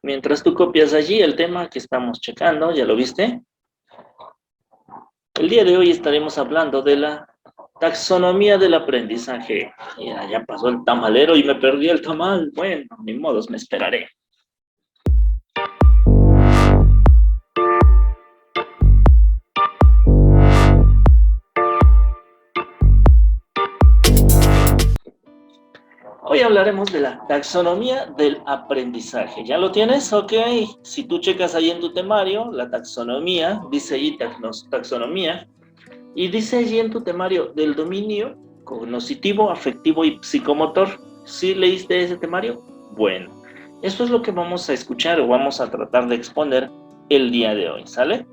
Mientras tú copias allí el tema que estamos checando, ¿ya lo viste? El día de hoy estaremos hablando de la taxonomía del aprendizaje. Mira, ya pasó el tamalero y me perdí el tamal. Bueno, ni modos, me esperaré. Hoy hablaremos de la taxonomía del aprendizaje. ¿Ya lo tienes? Ok. Si tú checas ahí en tu temario, la taxonomía, dice ahí taxonomía, y dice allí en tu temario del dominio cognitivo, afectivo y psicomotor. ¿Sí leíste ese temario? Bueno, eso es lo que vamos a escuchar o vamos a tratar de exponer el día de hoy, ¿sale?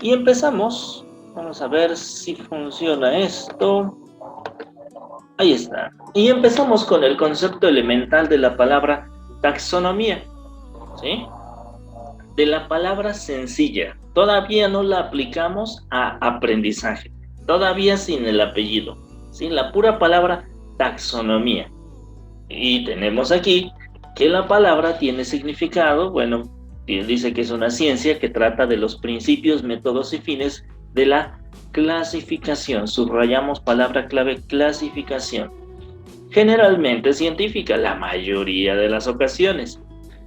Y empezamos. Vamos a ver si funciona esto. Ahí está. Y empezamos con el concepto elemental de la palabra taxonomía, ¿sí? De la palabra sencilla. Todavía no la aplicamos a aprendizaje. Todavía sin el apellido, ¿sí? La pura palabra taxonomía. Y tenemos aquí que la palabra tiene significado, bueno, dice que es una ciencia que trata de los principios, métodos y fines de la clasificación. Subrayamos palabra clave, clasificación. Generalmente científica, la mayoría de las ocasiones.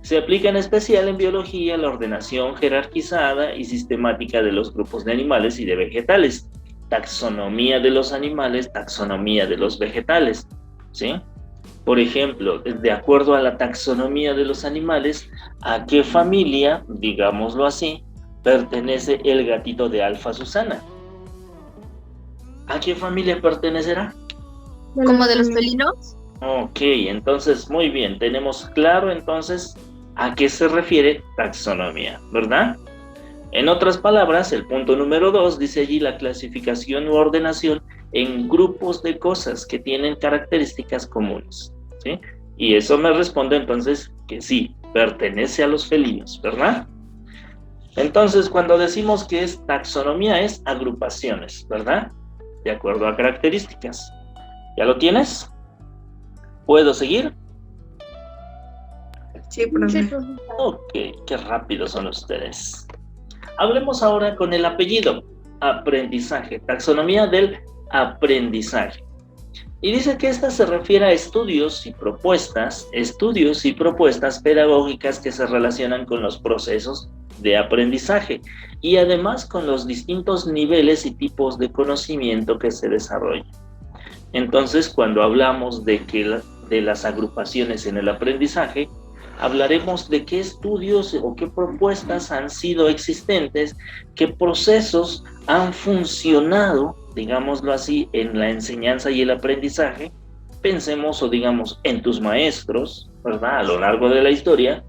Se aplica en especial en biología la ordenación jerarquizada y sistemática de los grupos de animales y de vegetales. Taxonomía de los animales, taxonomía de los vegetales, ¿sí? Por ejemplo, de acuerdo a la taxonomía de los animales, ¿a qué familia, digámoslo así, pertenece el gatito de Alfa Susana? ¿A qué familia pertenecerá? ¿Como de los felinos? Ok, entonces muy bien, tenemos claro entonces a qué se refiere taxonomía, ¿verdad? En otras palabras, el punto número 2 dice allí la clasificación u ordenación en grupos de cosas que tienen características comunes, ¿sí? Y eso me responde entonces que sí, pertenece a los felinos, ¿verdad? Entonces, cuando decimos que es taxonomía, es agrupaciones, ¿verdad? De acuerdo a características. ¿Ya lo tienes? ¿Puedo seguir? Sí, profe. Ok, qué rápidos son ustedes. Hablemos ahora con el apellido, aprendizaje, taxonomía del aprendizaje. Y dice que esta se refiere a estudios y propuestas pedagógicas que se relacionan con los procesos de aprendizaje y además con los distintos niveles y tipos de conocimiento que se desarrollan. Entonces, cuando hablamos de las agrupaciones en el aprendizaje, hablaremos de qué estudios o qué propuestas han sido existentes, qué procesos han funcionado, digámoslo así, en la enseñanza y el aprendizaje. Pensemos o digamos en tus maestros, ¿verdad? A lo largo de la historia,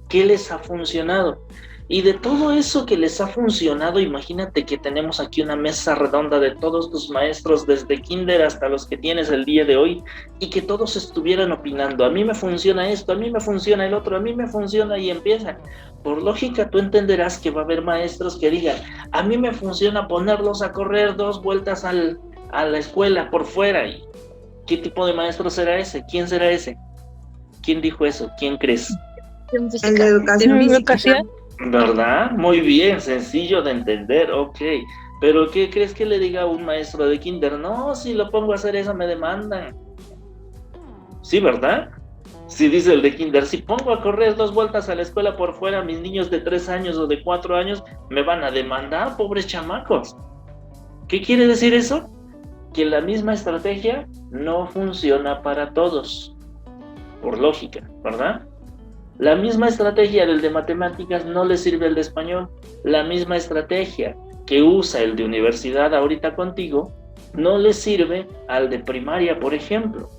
¿qué les ha funcionado? Y de todo eso que les ha funcionado, imagínate que tenemos aquí una mesa redonda de todos tus maestros, desde kinder hasta los que tienes el día de hoy, y que todos estuvieran opinando, a mí me funciona esto, a mí me funciona el otro, a mí me funciona, y empiezan. Por lógica, tú entenderás que va a haber maestros que digan, a mí me funciona ponerlos a correr 2 vueltas a la escuela por fuera. ¿Y qué tipo de maestro será ese? ¿Quién será ese? ¿Quién dijo eso? ¿Quién crees? El de educación física. ¿Verdad? Muy bien, sencillo de entender, ok. Pero ¿qué crees que le diga a un maestro de kinder? No, si lo pongo a hacer eso me demandan. Sí, ¿verdad? Si dice el de kinder, si pongo a correr 2 vueltas a la escuela por fuera, mis niños de 3 años o de 4 años me van a demandar, pobres chamacos. ¿Qué quiere decir eso? Que la misma estrategia no funciona para todos, por lógica, ¿verdad? La misma estrategia del de matemáticas no le sirve al de español. La misma estrategia que usa el de universidad ahorita contigo no le sirve al de primaria, por ejemplo.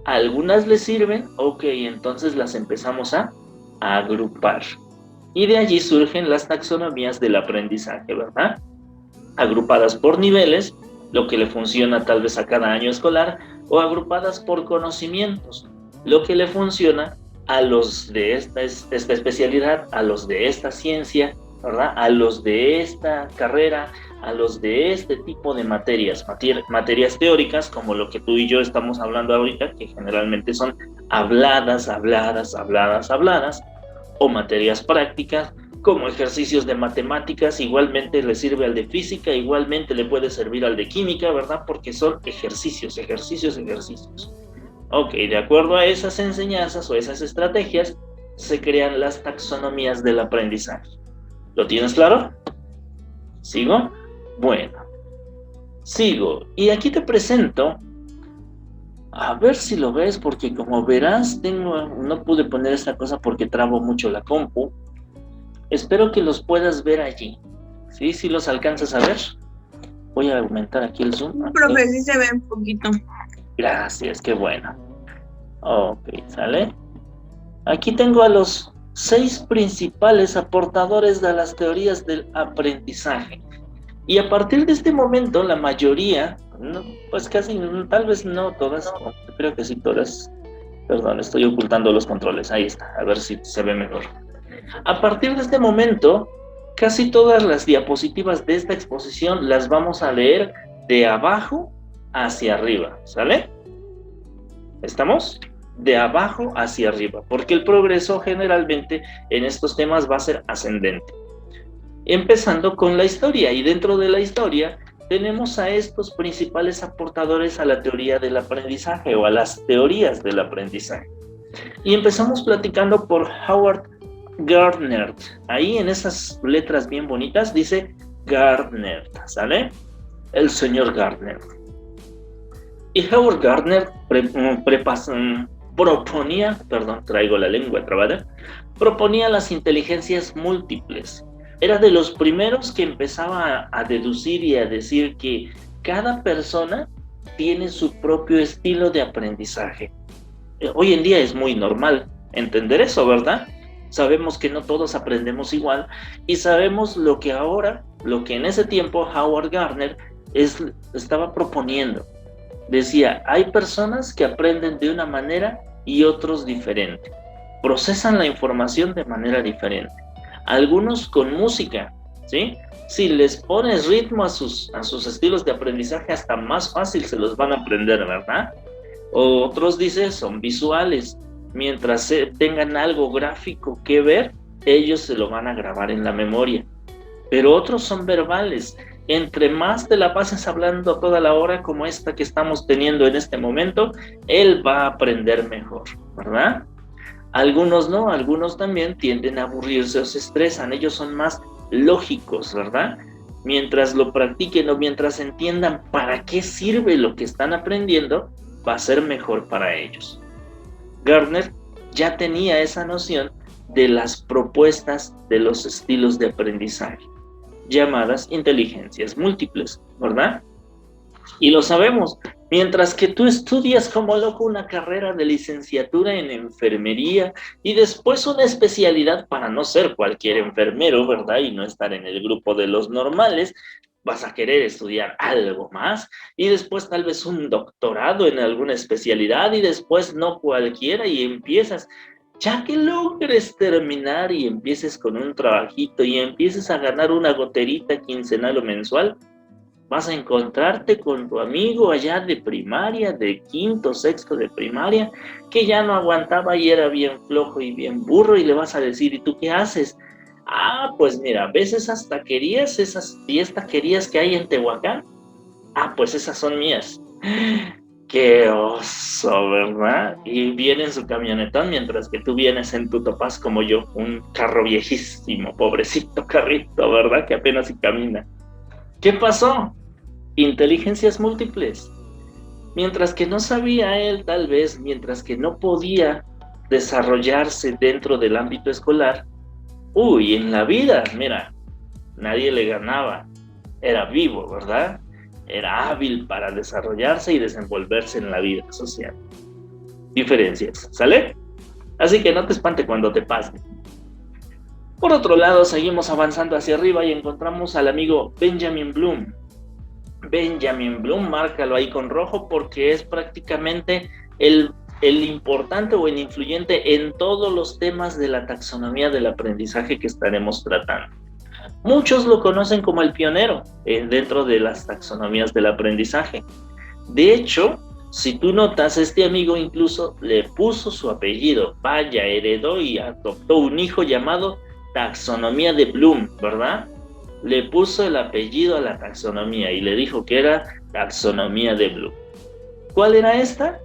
Algunas le sirven, ok, entonces las empezamos a agrupar. Y de allí surgen las taxonomías del aprendizaje, ¿verdad? Agrupadas por niveles, lo que le funciona tal vez a cada año escolar, o agrupadas por conocimientos, lo que le funciona a los de esta especialidad, a los de esta ciencia, ¿verdad? A los de esta carrera, a los de este tipo de materias teóricas, como lo que tú y yo estamos hablando ahorita, que generalmente son habladas, o materias prácticas, como ejercicios de matemáticas, igualmente le sirve al de física, igualmente le puede servir al de química, ¿verdad? Porque son ejercicios. Ok, de acuerdo a esas enseñanzas o esas estrategias, se crean las taxonomías del aprendizaje. ¿Lo tienes claro? ¿Sigo? Bueno, sigo. Y aquí te presento, a ver si lo ves, porque como verás, no pude poner esta cosa porque trabo mucho la compu. Espero que los puedas ver allí. ¿Sí? ¿Sí los alcanzas a ver? Voy a aumentar aquí el zoom. Okay. Profe, sí se ve un poquito. Gracias, qué bueno. Ok, ¿sale? Aquí tengo a los 6 principales aportadores de las teorías del aprendizaje. Y a partir de este momento, la mayoría, pues casi, tal vez no todas, creo que sí todas. Perdón, estoy ocultando los controles. Ahí está, a ver si se ve mejor. A partir de este momento, casi todas las diapositivas de esta exposición las vamos a leer de abajo hacia arriba, ¿sale? ¿Estamos? De abajo hacia arriba, porque el progreso generalmente en estos temas va a ser ascendente. Empezando con la historia, y dentro de la historia tenemos a estos principales aportadores a la teoría del aprendizaje o a las teorías del aprendizaje. Y empezamos platicando por Howard Gardner. Ahí en esas letras bien bonitas dice Gardner, ¿sale? El señor Gardner. Y Howard Gardner proponía, perdón, traigo la lengua trabada, proponía las inteligencias múltiples. Era de los primeros que empezaba a deducir y a decir que cada persona tiene su propio estilo de aprendizaje. Hoy en día es muy normal entender eso, ¿verdad? Sabemos que no todos aprendemos igual y sabemos lo que en ese tiempo Howard Gardner estaba proponiendo. Decía, hay personas que aprenden de una manera y otros diferente. Procesan la información de manera diferente. Algunos con música, ¿sí? Si les pones ritmo a sus estilos de aprendizaje, hasta más fácil se los van a aprender, ¿verdad? Otros, dice, son visuales. Mientras tengan algo gráfico que ver, ellos se lo van a grabar en la memoria. Pero otros son verbales. Entre más te la pases hablando toda la hora como esta que estamos teniendo en este momento, él va a aprender mejor, ¿verdad? Algunos no, algunos también tienden a aburrirse o se estresan. Ellos son más lógicos, ¿verdad? Mientras lo practiquen o mientras entiendan para qué sirve lo que están aprendiendo, va a ser mejor para ellos. Gardner ya tenía esa noción de las propuestas de los estilos de aprendizaje, llamadas inteligencias múltiples, ¿verdad? Y lo sabemos, mientras que tú estudias como loco una carrera de licenciatura en enfermería y después una especialidad para no ser cualquier enfermero, ¿verdad? Y no estar en el grupo de los normales, vas a querer estudiar algo más y después tal vez un doctorado en alguna especialidad y después no cualquiera y empiezas, ya que logres terminar y empieces con un trabajito y empieces a ganar una goterita quincenal o mensual, vas a encontrarte con tu amigo allá de primaria, de quinto, sexto de primaria, que ya no aguantaba y era bien flojo y bien burro y le vas a decir, ¿y tú qué haces? Ah, pues mira, ¿ves esas taquerías, esas taquerías que hay en Tehuacán? Ah, pues esas son mías. ¡Qué oso!, ¿verdad? Y viene en su camionetón, mientras que tú vienes en tu Topaz como yo, un carro viejísimo, pobrecito carrito, ¿verdad? Que apenas si camina. ¿Qué pasó? Inteligencias múltiples. Mientras que no sabía él, tal vez, mientras que no podía desarrollarse dentro del ámbito escolar, en la vida, mira, nadie le ganaba, era vivo, ¿verdad? Era hábil para desarrollarse y desenvolverse en la vida social. Diferencias, ¿sale? Así que no te espante cuando te pase. Por otro lado, seguimos avanzando hacia arriba y encontramos al amigo Benjamin Bloom. Benjamin Bloom, márcalo ahí con rojo porque es prácticamente el importante o el influyente en todos los temas de la taxonomía del aprendizaje que estaremos tratando. Muchos lo conocen como el pionero dentro de las taxonomías del aprendizaje. De hecho, Si tú notas, este amigo incluso le puso su apellido, vaya, heredó y adoptó un hijo llamado taxonomía de Bloom, ¿verdad? Le puso el apellido a la taxonomía y le dijo que era taxonomía de Bloom. ¿Cuál era esta?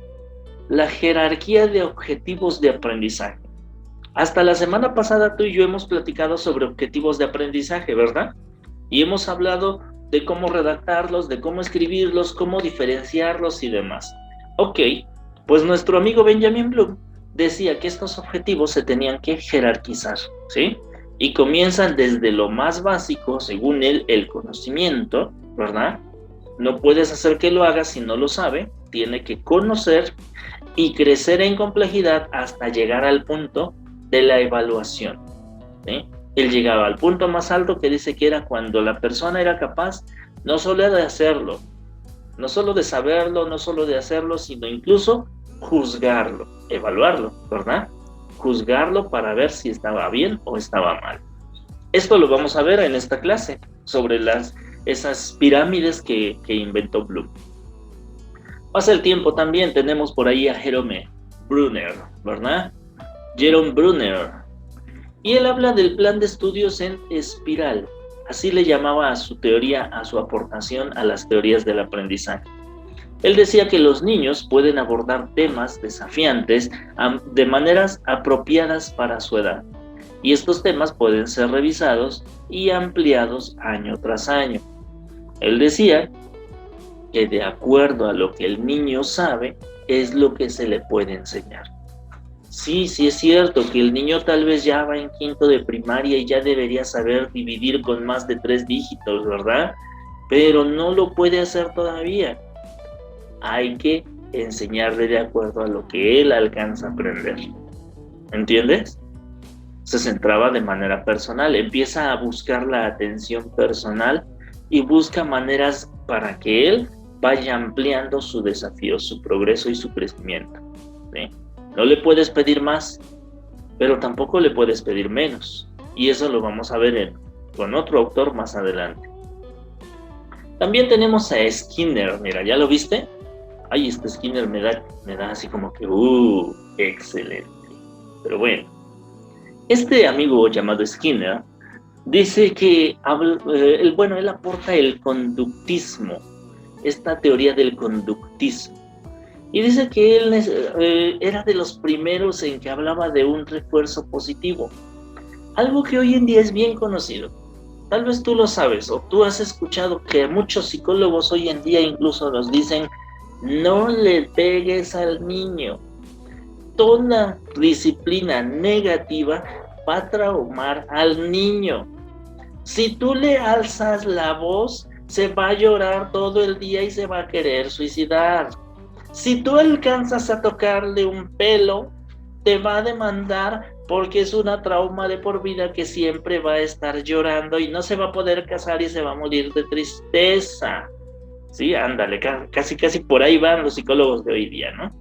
La jerarquía de objetivos de aprendizaje. Hasta la semana pasada tú y yo hemos platicado sobre objetivos de aprendizaje, ¿verdad? Y hemos hablado de cómo redactarlos, de cómo escribirlos, cómo diferenciarlos y demás. Ok, pues nuestro amigo Benjamin Bloom decía que estos objetivos se tenían que jerarquizar, ¿sí? Y comienzan desde lo más básico, según él, el conocimiento, ¿verdad? No puedes hacer que lo haga si no lo sabe, tiene que conocer y crecer en complejidad hasta llegar al punto de la evaluación, ¿sí? Él llegaba al punto más alto que dice que era cuando la persona era capaz no solo de hacerlo, no solo de saberlo, no solo de hacerlo, sino incluso juzgarlo, evaluarlo, ¿verdad? Juzgarlo para ver si estaba bien o estaba mal. Esto lo vamos a ver en esta clase sobre esas pirámides que inventó Bloom. Pasa el tiempo también, tenemos por ahí a Jerome Brunner, ¿verdad? Jerome Brunner. Y él habla del plan de estudios en espiral. Así le llamaba a su teoría, a su aportación a las teorías del aprendizaje. Él decía que los niños pueden abordar temas desafiantes de maneras apropiadas para su edad. Y estos temas pueden ser revisados y ampliados año tras año. Él decía que de acuerdo a lo que el niño sabe, es lo que se le puede enseñar. Sí es cierto que el niño tal vez ya va en quinto de primaria y ya debería saber dividir con más de 3 dígitos, ¿verdad? Pero no lo puede hacer todavía. Hay que enseñarle de acuerdo a lo que él alcanza a aprender. ¿Entiendes? Se centraba de manera personal, empieza a buscar la atención personal y busca maneras para que él vaya ampliando su desafío, su progreso y su crecimiento, ¿sí? No le puedes pedir más, pero tampoco le puedes pedir menos. Y eso lo vamos a ver con otro autor más adelante. También tenemos a Skinner. Mira, ¿ya lo viste? Ay, este Skinner me da así como que, excelente. Pero bueno, este amigo llamado Skinner dice que él aporta el conductismo, esta teoría del conductismo. Y dice que él era de los primeros en que hablaba de un refuerzo positivo, algo que hoy en día es bien conocido. Tal vez tú lo sabes o tú has escuchado que muchos psicólogos hoy en día incluso nos dicen: no le pegues al niño. Toda disciplina negativa va a traumar al niño. Si tú le alzas la voz, se va a llorar todo el día y se va a querer suicidar. Si tú alcanzas a tocarle un pelo, te va a demandar porque es una trauma de por vida que siempre va a estar llorando y no se va a poder casar y se va a morir de tristeza. Sí, ándale, casi por ahí van los psicólogos de hoy día, ¿no?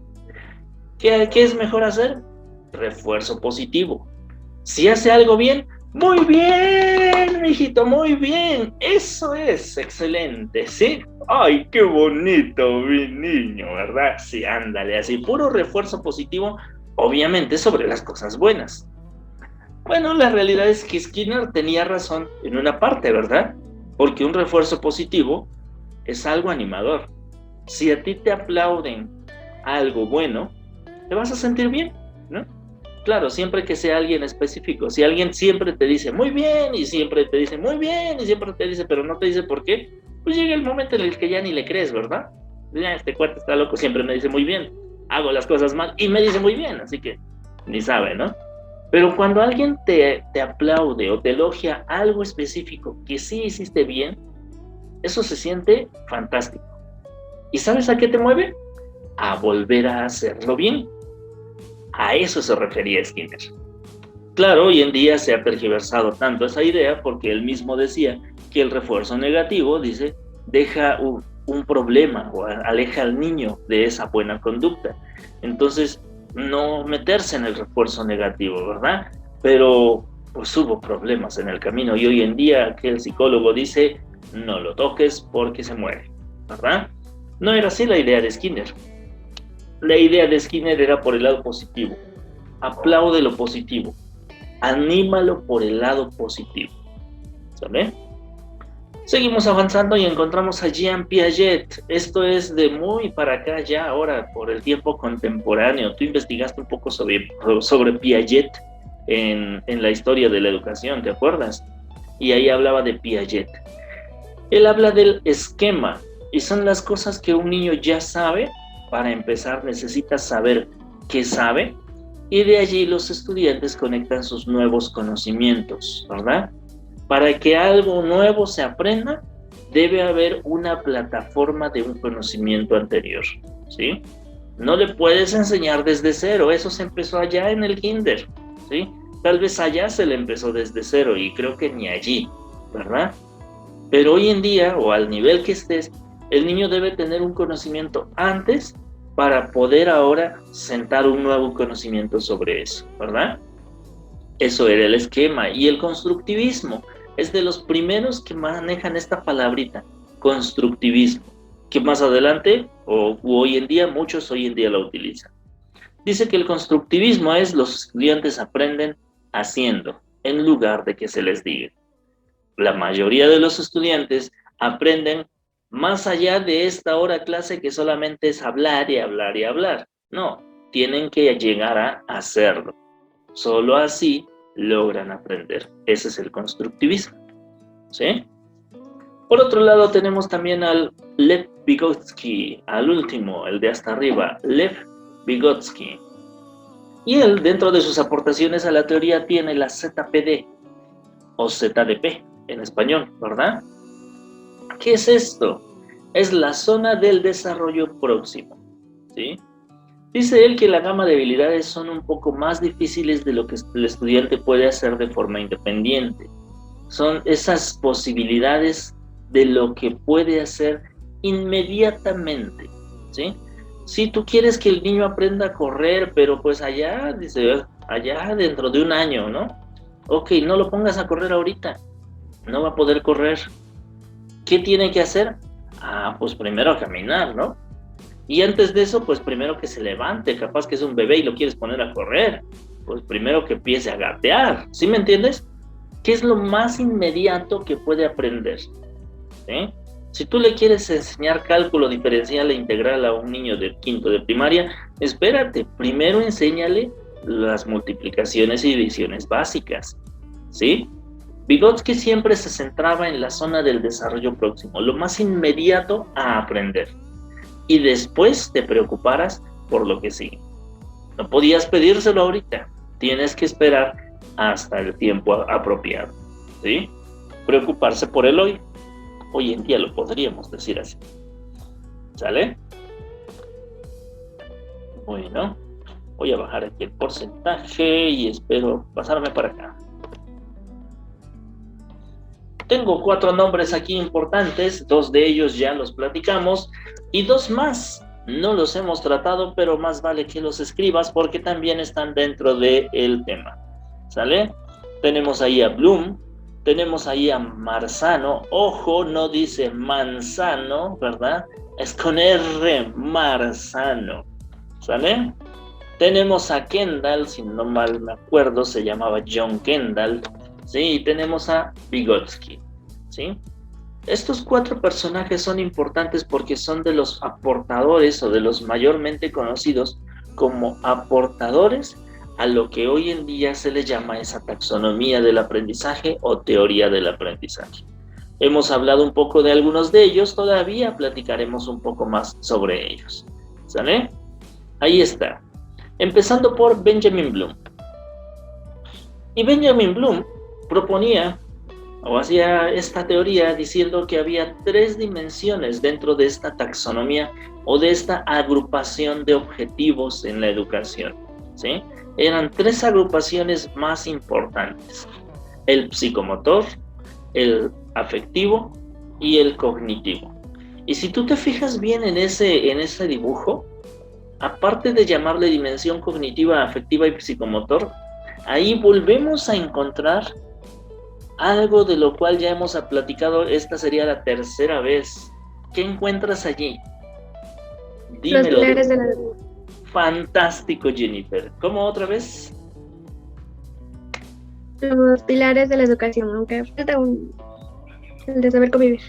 ¿Qué es mejor hacer? Refuerzo positivo. Si hace algo bien, muy bien, mijito, muy bien. Eso es excelente, ¿sí? Ay, qué bonito, mi niño, ¿verdad? Sí, ándale, así, puro refuerzo positivo, obviamente sobre las cosas buenas. Bueno, la realidad es que Skinner tenía razón en una parte, ¿verdad? Porque un refuerzo positivo es algo animador. Si a ti te aplauden algo bueno, te vas a sentir bien, ¿no? Claro, siempre que sea alguien específico. Si alguien siempre te dice muy bien y siempre te dice muy bien y siempre te dice pero no te dice por qué, pues llega el momento en el que ya ni le crees, ¿verdad? Ya, este cuate está loco, siempre me dice muy bien, hago las cosas mal y me dice muy bien, así que ni sabe, ¿no? Pero cuando alguien te aplaude o te elogia algo específico que sí hiciste bien, eso se siente fantástico. ¿Y sabes a qué te mueve? A volver a hacerlo bien. A eso se refería Skinner. Claro, hoy en día se ha tergiversado tanto esa idea porque él mismo decía que el refuerzo negativo, dice, deja un problema o aleja al niño de esa buena conducta. Entonces, no meterse en el refuerzo negativo, ¿verdad? Pero pues hubo problemas en el camino y hoy en día aquel psicólogo dice, no lo toques porque se muere, ¿verdad? No era así la idea de Skinner. la idea de Skinner era por el lado positivo. Aplaude lo positivo. Anímalo por el lado positivo. ¿Sabe? Seguimos avanzando y encontramos a Jean Piaget. Esto es de muy para acá ya ahora, por el tiempo contemporáneo. Tú investigaste un poco sobre Piaget en la historia de la educación, ¿te acuerdas? Y ahí hablaba de Piaget. Él habla del esquema, y son las cosas que un niño ya sabe. Para empezar, necesita saber qué sabe, y de allí los estudiantes conectan sus nuevos conocimientos, ¿verdad? Para que algo nuevo se aprenda, debe haber una plataforma de un conocimiento anterior, ¿sí? No le puedes enseñar desde cero, eso se empezó allá en el kinder, ¿sí? Tal vez allá se le empezó desde cero y creo que ni allí, ¿verdad? Pero hoy en día, o al nivel que estés, el niño debe tener un conocimiento antes para poder ahora sentar un nuevo conocimiento sobre eso, ¿verdad? Eso era el esquema. Y el constructivismo es de los primeros que manejan esta palabrita, constructivismo, que más adelante, o hoy en día, muchos hoy en día la utilizan. Dice que el constructivismo es los estudiantes aprenden haciendo, en lugar de que se les diga. La mayoría de los estudiantes aprenden más allá de esta hora clase que solamente es hablar y hablar y hablar. No, tienen que llegar a hacerlo. Solo así logran aprender. Ese es el constructivismo, ¿sí? Por otro lado tenemos también al Lev Vygotsky, al último, el de hasta arriba, Lev Vygotsky. Y él, dentro de sus aportaciones a la teoría, tiene la ZPD, o ZDP en español, ¿verdad? ¿Qué es esto? Es la zona del desarrollo próximo, ¿sí? Dice él que la gama de habilidades son un poco más difíciles de lo que el estudiante puede hacer de forma independiente. Son esas posibilidades de lo que puede hacer inmediatamente, ¿sí? Si tú quieres que el niño aprenda a correr, pero pues allá, dice, allá dentro de un año, ¿no? Ok, no lo pongas a correr ahorita, no va a poder correr. ¿Qué tiene que hacer? Pues primero caminar, ¿no? Y antes de eso, pues primero que se levante, capaz que es un bebé y lo quieres poner a correr, pues primero que empiece a gatear, ¿sí me entiendes? ¿Qué es lo más inmediato que puede aprender? ¿Sí? Si tú le quieres enseñar cálculo diferencial e integral a un niño de quinto de primaria, espérate, primero enséñale las multiplicaciones y divisiones básicas, ¿sí? Vygotsky siempre se centraba en la zona del desarrollo próximo, lo más inmediato a aprender, y después te preocuparas por lo que sigue. No podías pedírselo ahorita, tienes que esperar hasta el tiempo apropiado, ¿sí? Preocuparse por el hoy. Hoy en día lo podríamos decir así. ¿Sale? Bueno, voy a bajar aquí el porcentaje y espero pasarme para acá. Tengo 4 nombres aquí importantes, 2 de ellos ya los platicamos y 2 más no los hemos tratado, pero más vale que los escribas porque también están dentro del tema. ¿Sale? Tenemos ahí a Bloom, tenemos ahí a Marzano, ojo, no dice Manzano, ¿verdad? Es con R, Marzano, ¿sale? Tenemos a Kendall, si no mal me acuerdo, se llamaba John Kendall, ¿sí? Y tenemos a Vygotsky, ¿sí? Estos 4 personajes son importantes porque son de los aportadores o de los mayormente conocidos como aportadores a lo que hoy en día se le llama esa taxonomía del aprendizaje o teoría del aprendizaje. Hemos hablado un poco de algunos de ellos, todavía platicaremos un poco más sobre ellos, ¿sale? Ahí está, empezando por Benjamin Bloom. Y Benjamin Bloom proponía o hacía esta teoría diciendo que había 3 dimensiones dentro de esta taxonomía o de esta agrupación de objetivos en la educación, ¿sí? Eran 3 agrupaciones más importantes: el psicomotor, el afectivo y el cognitivo. Y si tú te fijas bien en ese dibujo, aparte de llamarle dimensión cognitiva, afectiva y psicomotor, ahí volvemos a encontrar algo de lo cual ya hemos platicado. Esta sería la 3ª vez. ¿Qué encuentras allí? Dímelo. Los pilares de la... Fantástico, Jennifer. ¿Cómo otra vez? Los pilares de la educación, aunque falta el de saber convivir.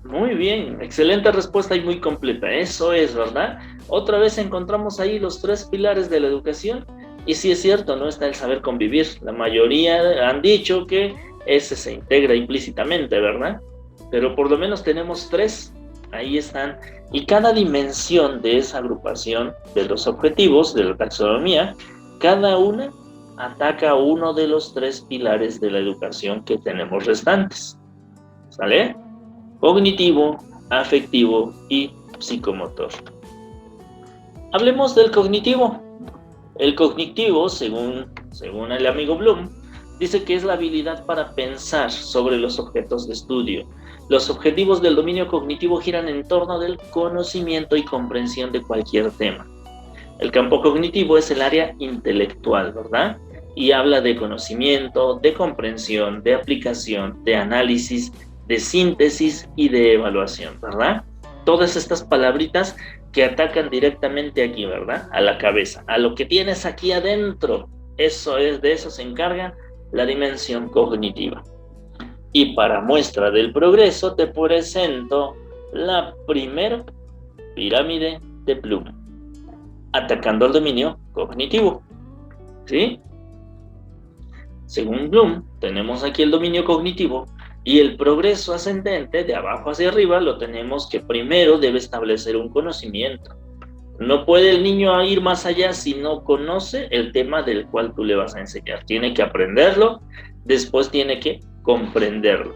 Muy bien, excelente respuesta y muy completa. Eso es, ¿verdad? Otra vez encontramos ahí los 3 pilares de la educación. Y sí es cierto, no está el saber convivir. La mayoría han dicho que ese se integra implícitamente, ¿verdad? Pero por lo menos tenemos 3. Ahí están. Y cada dimensión de esa agrupación de los objetivos de la taxonomía, cada una ataca uno de los 3 pilares de la educación que tenemos restantes. ¿Sale? Cognitivo, afectivo y psicomotor. Hablemos del cognitivo. El cognitivo, según el amigo Bloom, dice que es la habilidad para pensar sobre los objetos de estudio. Los objetivos del dominio cognitivo giran en torno del conocimiento y comprensión de cualquier tema. El campo cognitivo es el área intelectual, ¿verdad? Y habla de conocimiento, de comprensión, de aplicación, de análisis, de síntesis y de evaluación, ¿verdad? Todas estas palabritas que atacan directamente aquí, ¿verdad? A la cabeza, a lo que tienes aquí adentro. Eso es, de eso se encarga la dimensión cognitiva. Y para muestra del progreso te presento la primera pirámide de Bloom, atacando al dominio cognitivo, ¿sí? Según Bloom, tenemos aquí el dominio cognitivo y el progreso ascendente de abajo hacia arriba lo tenemos que primero debe establecer un conocimiento. No puede el niño ir más allá si no conoce el tema del cual tú le vas a enseñar. Tiene que aprenderlo, después tiene que comprenderlo.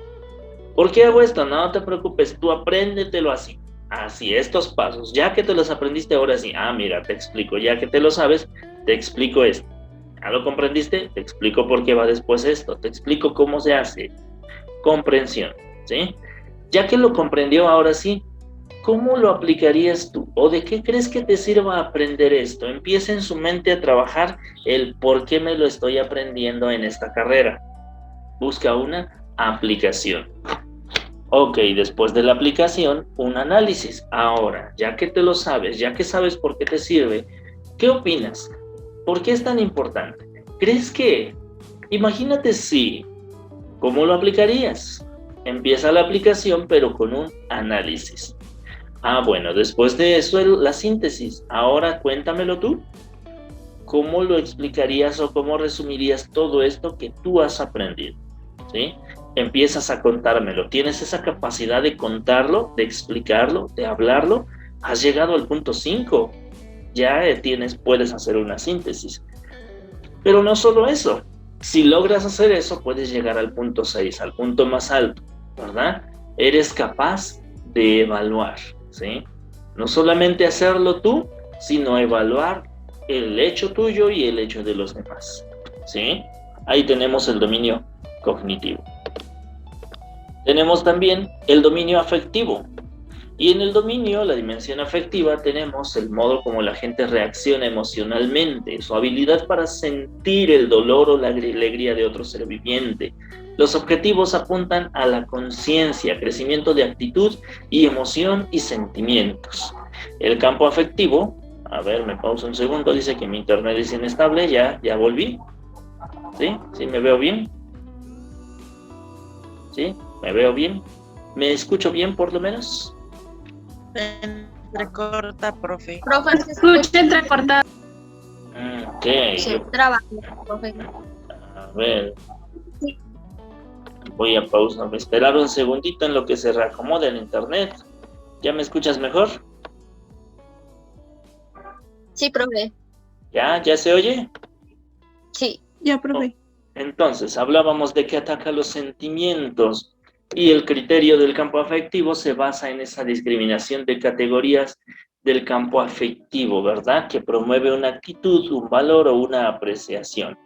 ¿Por qué hago esto? No te preocupes, tú apréndetelo así. Así, estos pasos. Ya que te los aprendiste, ahora sí. Mira, te explico. Ya que te lo sabes, te explico esto. ¿Ya lo comprendiste? Te explico por qué va después esto. Te explico cómo se hace. Comprensión, ¿sí? Ya que lo comprendió, ahora sí, ¿cómo lo aplicarías tú? ¿O de qué crees que te sirva aprender esto? Empieza en su mente a trabajar el por qué me lo estoy aprendiendo en esta carrera. Busca una aplicación. Ok, después de la aplicación, un análisis. Ahora, ya que te lo sabes, ya que sabes por qué te sirve, ¿qué opinas? ¿Por qué es tan importante? ¿Crees que? Imagínate si, ¿cómo lo aplicarías? Empieza la aplicación, pero con un análisis. Bueno, después de eso, la síntesis. Ahora, cuéntamelo tú. ¿Cómo lo explicarías o cómo resumirías todo esto que tú has aprendido? ¿Sí? Empiezas a contármelo. ¿Tienes esa capacidad de contarlo, de explicarlo, de hablarlo? Has llegado al punto 5. Ya puedes hacer una síntesis. Pero no solo eso. Si logras hacer eso, puedes llegar al punto 6, al punto más alto, ¿verdad? Eres capaz de evaluar, ¿sí? No solamente hacerlo tú, sino evaluar el hecho tuyo y el hecho de los demás, ¿sí? Ahí tenemos el dominio cognitivo. Tenemos también el dominio afectivo. Y en el dominio, la dimensión afectiva, tenemos el modo como la gente reacciona emocionalmente, su habilidad para sentir el dolor o la alegría de otro ser viviente. Los objetivos apuntan a la conciencia, crecimiento de actitud y emoción y sentimientos. El campo afectivo, a ver, me pauso un segundo, dice que mi internet es inestable, ya volví. ¿Sí? ¿Sí me veo bien? ¿Sí? ¿Me veo bien? ¿Me escucho bien por lo menos? Entrecorta, profe. Profe, se escucha entrecortado. Ok. Se traba, profe. A ver. Voy a pausar, esperar un segundito en lo que se reacomode el internet. ¿Ya me escuchas mejor? Sí, profe. ¿Ya se oye? Sí. Ya, profe. Entonces, hablábamos de que ataca los sentimientos y el criterio del campo afectivo se basa en esa discriminación de categorías del campo afectivo, ¿verdad? Que promueve una actitud, un valor o una apreciación.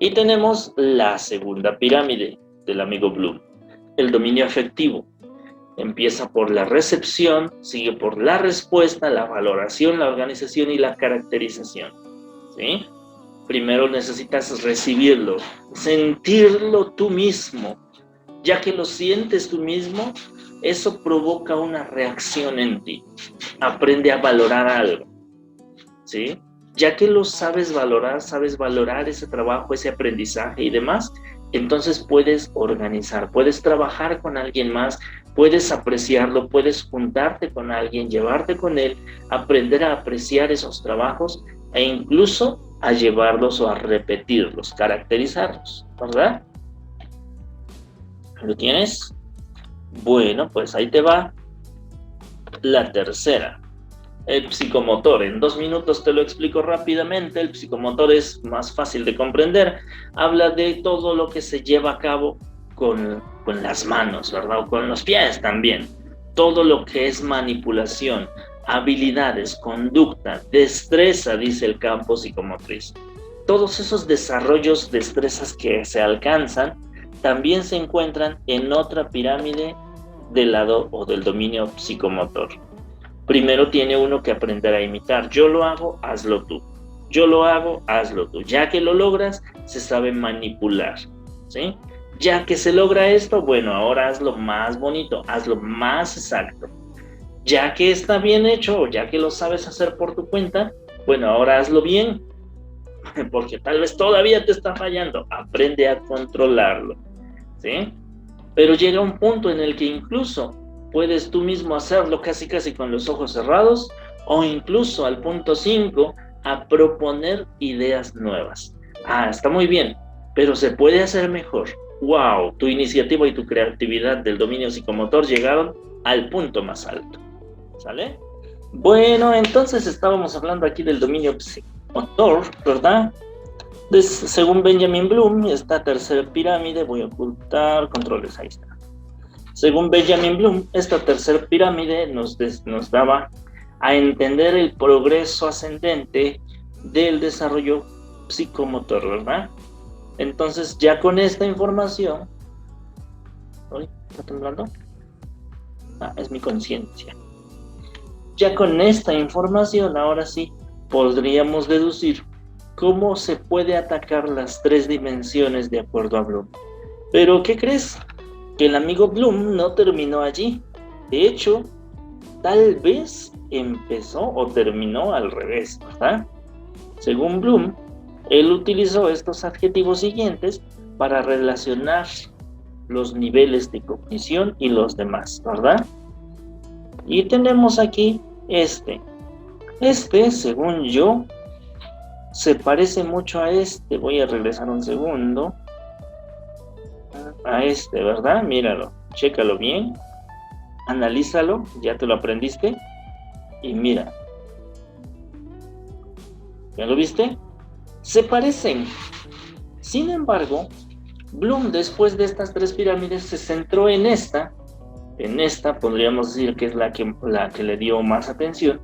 Y tenemos la segunda pirámide del amigo Bloom, el dominio afectivo. Empieza por la recepción, sigue por la respuesta, la valoración, la organización y la caracterización, ¿sí? Primero necesitas recibirlo, sentirlo tú mismo. Ya que lo sientes tú mismo, eso provoca una reacción en ti. Aprende a valorar algo, ¿sí? Ya que lo sabes valorar ese trabajo, ese aprendizaje y demás, entonces puedes organizar, puedes trabajar con alguien más, puedes apreciarlo, puedes juntarte con alguien, llevarte con él, aprender a apreciar esos trabajos e incluso a llevarlos o a repetirlos, caracterizarlos, ¿verdad? ¿Lo tienes? Bueno, pues ahí te va la tercera. El psicomotor, en 2 minutos te lo explico rápidamente. El psicomotor es más fácil de comprender. Habla de todo lo que se lleva a cabo con las manos, ¿verdad? O con los pies también. Todo lo que es manipulación, habilidades, conducta, destreza, dice el campo psicomotriz. Todos esos desarrollos, destrezas que se alcanzan, también se encuentran en otra pirámide del lado o del dominio psicomotor. Primero tiene uno que aprender a imitar. Yo lo hago, hazlo tú. Yo lo hago, hazlo tú. Ya que lo logras, se sabe manipular, ¿sí? Ya que se logra esto, bueno, ahora hazlo más bonito, hazlo más exacto. Ya que está bien hecho, o ya que lo sabes hacer por tu cuenta, bueno, ahora hazlo bien, porque tal vez todavía te está fallando. Aprende a controlarlo, ¿sí? Pero llega un punto en el que incluso puedes tú mismo hacerlo casi con los ojos cerrados, o incluso al punto 5, a proponer ideas nuevas. Está muy bien, pero se puede hacer mejor. ¡Wow! Tu iniciativa y tu creatividad del dominio psicomotor llegaron al punto más alto. ¿Sale? Bueno, entonces estábamos hablando aquí del dominio psicomotor, ¿verdad? Según Benjamin Bloom, esta tercera pirámide, voy a ocultar controles, ahí está. Según Benjamin Bloom, esta tercera pirámide nos daba a entender el progreso ascendente del desarrollo psicomotor, ¿verdad? Entonces, ya con esta información... ¿Uy? ¿Está temblando? Es mi conciencia. Ya con esta información, ahora sí, podríamos deducir cómo se puede atacar las 3 dimensiones de acuerdo a Bloom. Pero, ¿qué crees? Que el amigo Bloom no terminó allí. De hecho, tal vez empezó o terminó al revés, ¿verdad? Según Bloom, él utilizó estos adjetivos siguientes para relacionar los niveles de cognición y los demás, ¿verdad? Y tenemos aquí este, según yo, se parece mucho a este. Voy a regresar un segundo. A este, ¿verdad? Míralo, chécalo bien, analízalo, ya te lo aprendiste, y mira. ¿Ya lo viste? Se parecen. Sin embargo, Bloom, después de estas 3 pirámides, se centró en esta, podríamos decir que es la que le dio más atención,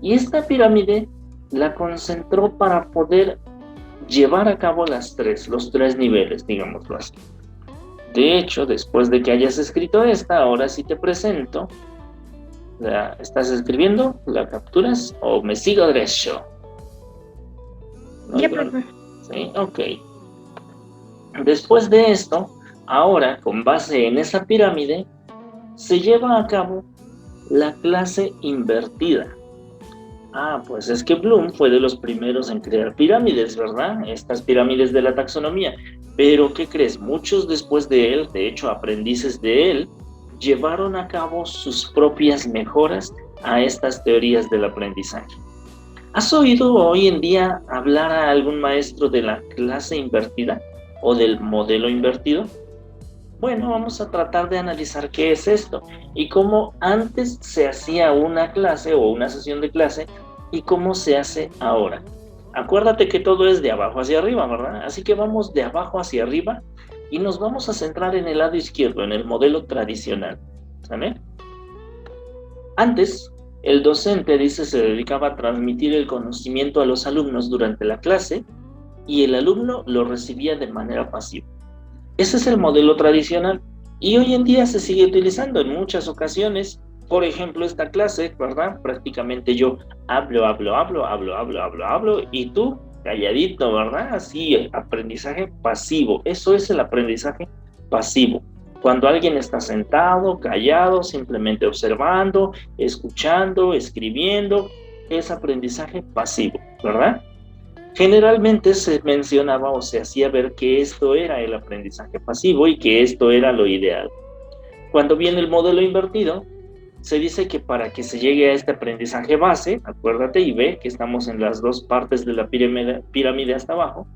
y esta pirámide la concentró para poder llevar a cabo los 3 niveles, digámoslo así. De hecho, después de que hayas escrito esta, ahora sí te presento. ¿Estás escribiendo? ¿La capturas? ¿O me sigo derecho? ¿No? Ya, profe. Sí, ok. Después de esto, ahora, con base en esa pirámide, se lleva a cabo la clase invertida. Pues es que Bloom fue de los primeros en crear pirámides, ¿verdad? Estas pirámides de la taxonomía. Pero, ¿qué crees? Muchos después de él, de hecho, aprendices de él, llevaron a cabo sus propias mejoras a estas teorías del aprendizaje. ¿Has oído hoy en día hablar a algún maestro de la clase invertida o del modelo invertido? Bueno, vamos a tratar de analizar qué es esto y cómo antes se hacía una clase o una sesión de clase y cómo se hace ahora. Acuérdate que todo es de abajo hacia arriba, ¿verdad? Así que vamos de abajo hacia arriba y nos vamos a centrar en el lado izquierdo, en el modelo tradicional, ¿sale? Antes, el docente, se dedicaba a transmitir el conocimiento a los alumnos durante la clase y el alumno lo recibía de manera pasiva. Ese es el modelo tradicional y hoy en día se sigue utilizando en muchas ocasiones. Por ejemplo, esta clase, ¿verdad? Prácticamente yo hablo y tú calladito, ¿verdad? Así, aprendizaje pasivo. Eso es el aprendizaje pasivo. Cuando alguien está sentado, callado, simplemente observando, escuchando, escribiendo, es aprendizaje pasivo, ¿verdad? Generalmente se mencionaba o se hacía ver que esto era el aprendizaje pasivo y que esto era lo ideal. Cuando viene el modelo invertido, se dice que para que se llegue a este aprendizaje base, acuérdate y ve que estamos en las dos partes de la pirámide hasta abajo,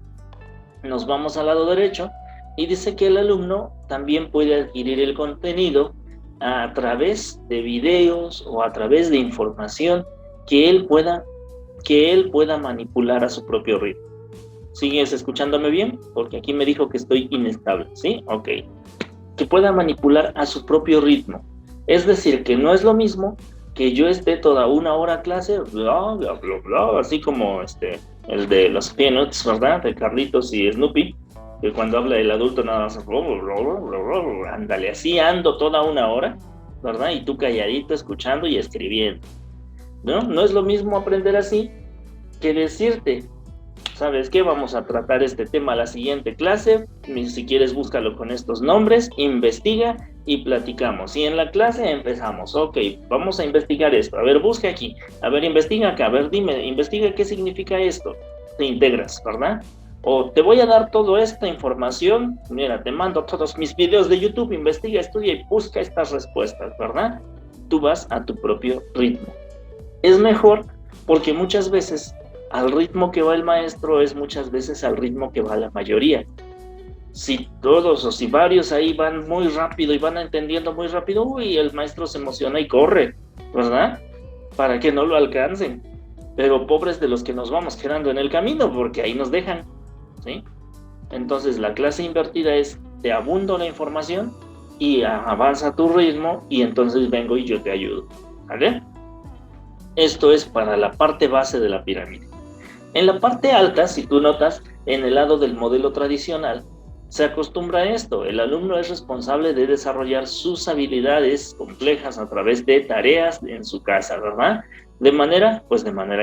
nos vamos al lado derecho y dice que el alumno también puede adquirir el contenido a través de videos o a través de información que él pueda manipular a su propio ritmo. ¿Sigues escuchándome bien? Porque aquí me dijo que estoy inestable, ¿sí? Ok. Que pueda manipular a su propio ritmo. Es decir, que no es lo mismo que yo esté toda una hora a clase, bla, bla, bla, bla, así como el de los Peanuts, ¿verdad? De Carlitos y Snoopy, que cuando habla el adulto nada más, ándale, así ando toda una hora, ¿verdad? Y tú calladito escuchando y escribiendo, ¿no? No es lo mismo aprender así que decirte, ¿sabes qué? Vamos a tratar este tema la siguiente clase, si quieres búscalo con estos nombres, investiga y platicamos. Y en la clase empezamos, ok, vamos a investigar esto, a ver, busca aquí, a ver, investiga acá, a ver, dime, investiga qué significa esto. Te integras, ¿verdad? O te voy a dar toda esta información, mira, te mando todos mis videos de YouTube, investiga, estudia y busca estas respuestas, ¿verdad? Tú vas a tu propio ritmo. Es mejor porque muchas veces al ritmo que va el maestro es muchas veces al ritmo que va la mayoría. Si todos o si varios ahí van muy rápido y van entendiendo muy rápido, uy, el maestro se emociona y corre, ¿verdad? Para que no lo alcancen. Pero pobres de los que nos vamos quedando en el camino, porque ahí nos dejan, ¿sí? Entonces la clase invertida es, te abundo la información y avanza a tu ritmo y entonces vengo y yo te ayudo, ¿vale? Esto es para la parte base de la pirámide. En la parte alta, si tú notas, en el lado del modelo tradicional, se acostumbra a esto. El alumno es responsable de desarrollar sus habilidades complejas a través de tareas en su casa, ¿verdad? De manera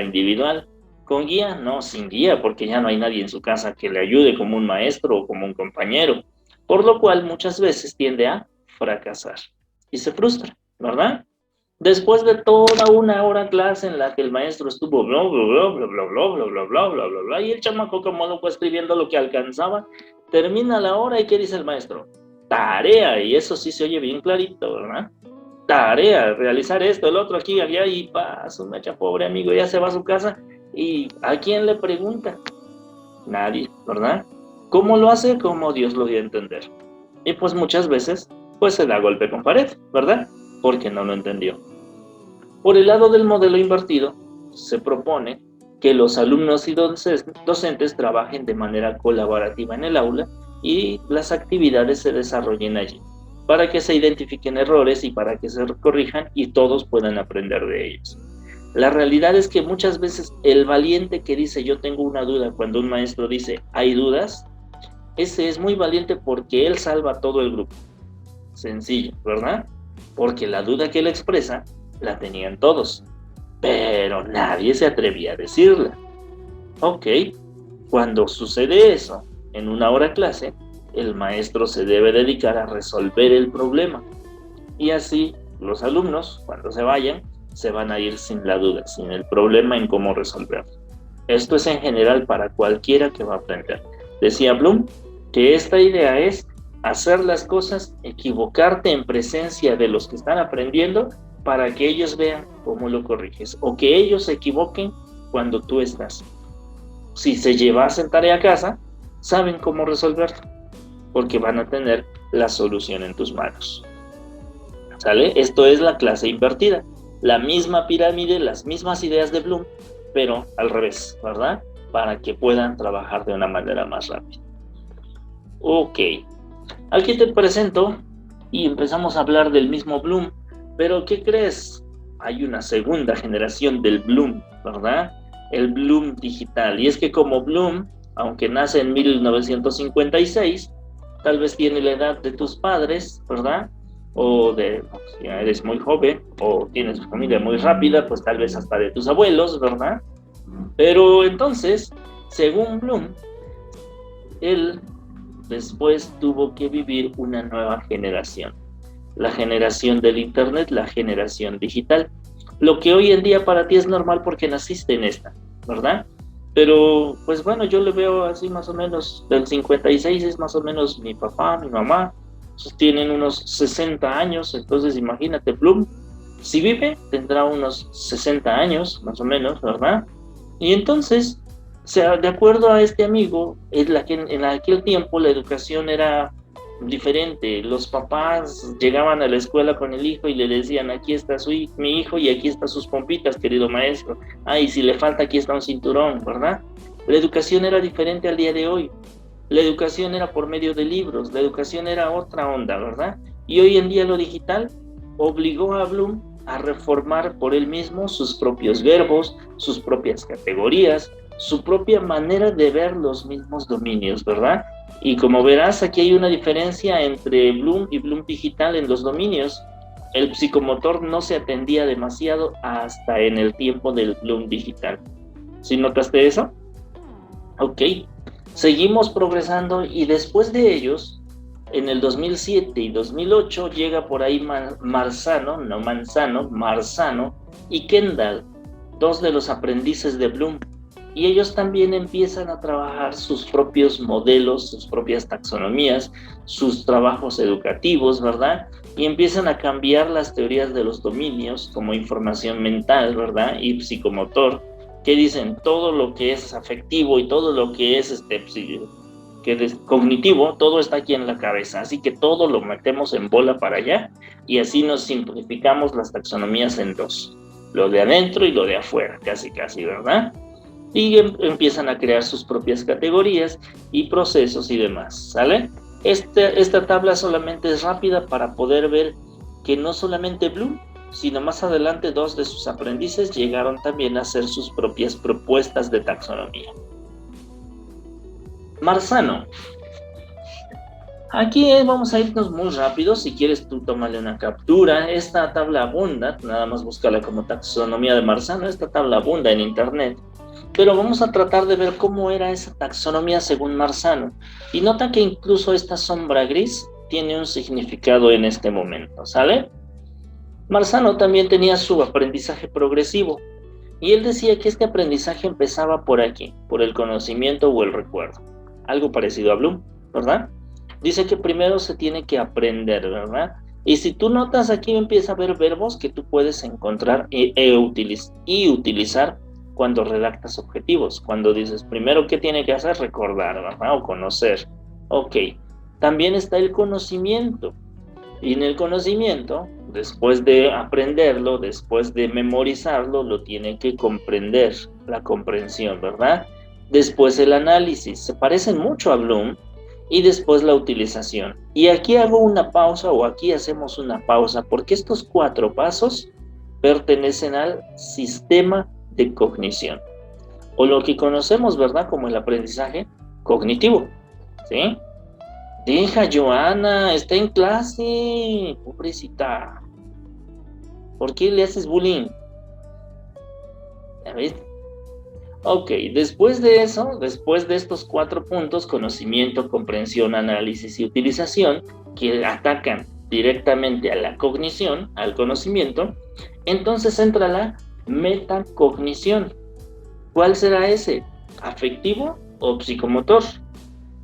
individual. Con guía, no, sin guía, porque ya no hay nadie en su casa que le ayude como un maestro o como un compañero. Por lo cual, muchas veces tiende a fracasar y se frustra, ¿verdad? Después de toda una hora clase en la que el maestro estuvo bla, bla, bla, bla, bla, bla, bla, bla, bla, bla, bla, bla, y el chamaco como no fue escribiendo lo que alcanzaba, termina la hora y ¿qué dice el maestro? Tarea, y eso sí se oye bien clarito, ¿verdad? Tarea, realizar esto, el otro aquí, allá, y su mecha, pobre amigo, ya se va a su casa, y ¿a quién le pregunta? Nadie, ¿verdad? ¿Cómo lo hace? Como Dios lo dio a entender. Y pues muchas veces, pues se da golpe con pared, ¿verdad? Porque no lo entendió. Por el lado del modelo invertido, se propone que los alumnos y docentes trabajen de manera colaborativa en el aula y las actividades se desarrollen allí, para que se identifiquen errores y para que se corrijan y todos puedan aprender de ellos. La realidad es que muchas veces el valiente que dice yo tengo una duda cuando un maestro dice hay dudas, ese es muy valiente porque él salva a todo el grupo. Sencillo, ¿verdad? Porque la duda que él expresa la tenían todos, pero nadie se atrevía a decirla. Ok, cuando sucede eso en una hora clase, el maestro se debe dedicar a resolver el problema. Y así los alumnos, cuando se vayan, se van a ir sin la duda, sin el problema en cómo resolverlo. Esto es en general para cualquiera que va a aprender. Decía Bloom que esta idea es hacer las cosas, equivocarte en presencia de los que están aprendiendo para que ellos vean cómo lo corriges o que ellos se equivoquen cuando tú estás. Si se llevasen tarea a casa, saben cómo resolverlo porque van a tener la solución en tus manos. ¿Sale? Esto es la clase invertida. La misma pirámide, las mismas ideas de Bloom, pero al revés, ¿verdad? Para que puedan trabajar de una manera más rápida. Ok. Aquí te presento y empezamos a hablar del mismo Bloom, pero ¿qué crees? Hay una segunda generación del Bloom, ¿verdad? El Bloom digital. Y es que como Bloom, aunque nace en 1956, tal vez tiene la edad de tus padres, ¿verdad? O si eres muy joven o tienes familia muy rápida, pues tal vez hasta de tus abuelos, ¿verdad? Pero entonces, según Bloom, él después tuvo que vivir una nueva generación, la generación del internet, la generación digital. lo que hoy en día para ti es normal porque naciste en esta, ¿verdad? Pero, pues bueno, yo le veo así más o menos, del 56 es más o menos mi papá, mi mamá, tienen unos 60 años, entonces imagínate, Bloom, si vive, tendrá unos 60 años, más o menos, ¿verdad? Y entonces, o sea, de acuerdo a este amigo, en aquel tiempo la educación era diferente. Los papás llegaban a la escuela con el hijo y le decían, aquí está mi hijo y aquí están sus pompitas, querido maestro. Ah, y si le falta, aquí está un cinturón, ¿verdad? La educación era diferente al día de hoy. La educación era por medio de libros, la educación era otra onda, ¿verdad? Y hoy en día lo digital obligó a Bloom a reformar por él mismo sus propios verbos, sus propias categorías, su propia manera de ver los mismos dominios, ¿verdad? Y como verás, aquí hay una diferencia entre Bloom y Bloom Digital en los dominios. El psicomotor no se atendía demasiado hasta en el tiempo del Bloom Digital. ¿Sí notaste eso? Ok. Seguimos progresando y después de ellos, en el 2007 y 2008 llega por ahí Marzano y Kendall, dos de los aprendices de Bloom. Y ellos también empiezan a trabajar sus propios modelos, sus propias taxonomías, sus trabajos educativos, ¿verdad? Y empiezan a cambiar las teorías de los dominios como información mental, ¿verdad? Y psicomotor, que dicen todo lo que es afectivo y todo lo que es cognitivo, todo está aquí en la cabeza, así que todo lo metemos en bola para allá y así nos simplificamos las taxonomías en dos, lo de adentro y lo de afuera, casi, ¿verdad? Y empiezan a crear sus propias categorías y procesos y demás, ¿sale? Esta tabla solamente es rápida para poder ver que no solamente Bloom, sino más adelante dos de sus aprendices llegaron también a hacer sus propias propuestas de taxonomía. Marzano. Aquí vamos a irnos muy rápido, si quieres tú tómale una captura. Esta tabla abunda, nada más búscala como taxonomía de Marzano, esta tabla abunda en internet. Pero vamos a tratar de ver cómo era esa taxonomía según Marzano. Y nota que incluso esta sombra gris tiene un significado en este momento, ¿sale? Marzano también tenía su aprendizaje progresivo. Y él decía que este aprendizaje empezaba por aquí, por el conocimiento o el recuerdo. Algo parecido a Bloom, ¿verdad? Dice que primero se tiene que aprender, ¿verdad? Y si tú notas aquí empieza a haber verbos que tú puedes encontrar y utilizar cuando redactas objetivos, cuando dices primero qué tiene que hacer, recordar, ¿verdad? O conocer. Ok, también está el conocimiento, y en el conocimiento, después de aprenderlo, después de memorizarlo, lo tiene que comprender, la comprensión, ¿verdad? Después el análisis, se parecen mucho a Bloom, y después la utilización. Y aquí hago una pausa, o aquí hacemos una pausa, porque estos 4 pasos pertenecen al sistema de cognición, o lo que conocemos, ¿verdad?, como el aprendizaje cognitivo, ¿sí? Deja, Joana, está en clase, pobrecita. ¿Por qué le haces bullying? ¿Ya ves? Ok, después de eso, después de estos 4 puntos, conocimiento, comprensión, análisis y utilización, que atacan directamente a la cognición, al conocimiento, entonces entra la metacognición. ¿Cuál será ese? ¿Afectivo o psicomotor?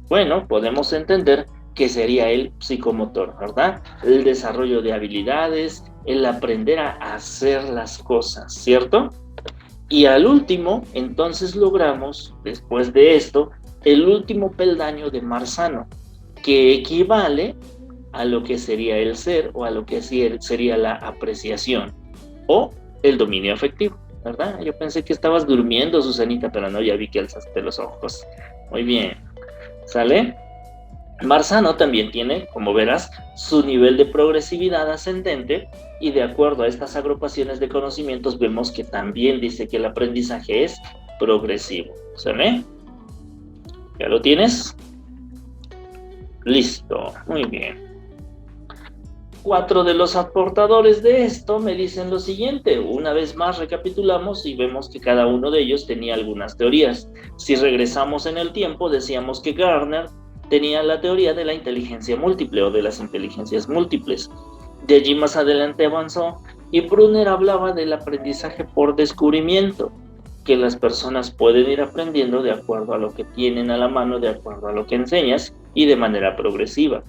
Bueno, podemos entender que sería el psicomotor, ¿verdad? El desarrollo de habilidades, el aprender a hacer las cosas, ¿cierto? Y al último, entonces logramos, después de esto, el último peldaño de Marzano, que equivale a lo que sería el ser o a lo que sería la apreciación o el dominio afectivo, ¿verdad? Yo pensé que estabas durmiendo, Susanita, pero no, ya vi que alzaste los ojos. Muy bien, ¿sale? Marzano también tiene, como verás, su nivel de progresividad ascendente, y de acuerdo a estas agrupaciones de conocimientos vemos que también dice que el aprendizaje es progresivo. ¿Se ve? ¿Ya lo tienes? Listo, muy bien. 4 de los aportadores de esto me dicen lo siguiente. Una vez más recapitulamos y vemos que cada uno de ellos tenía algunas teorías. Si regresamos en el tiempo, decíamos que Gardner tenía la teoría de la inteligencia múltiple o de las inteligencias múltiples. De allí más adelante avanzó Y Brunner hablaba del aprendizaje por descubrimiento, que las personas pueden ir aprendiendo de acuerdo a lo que tienen a la mano, de acuerdo a lo que enseñas y de manera progresiva.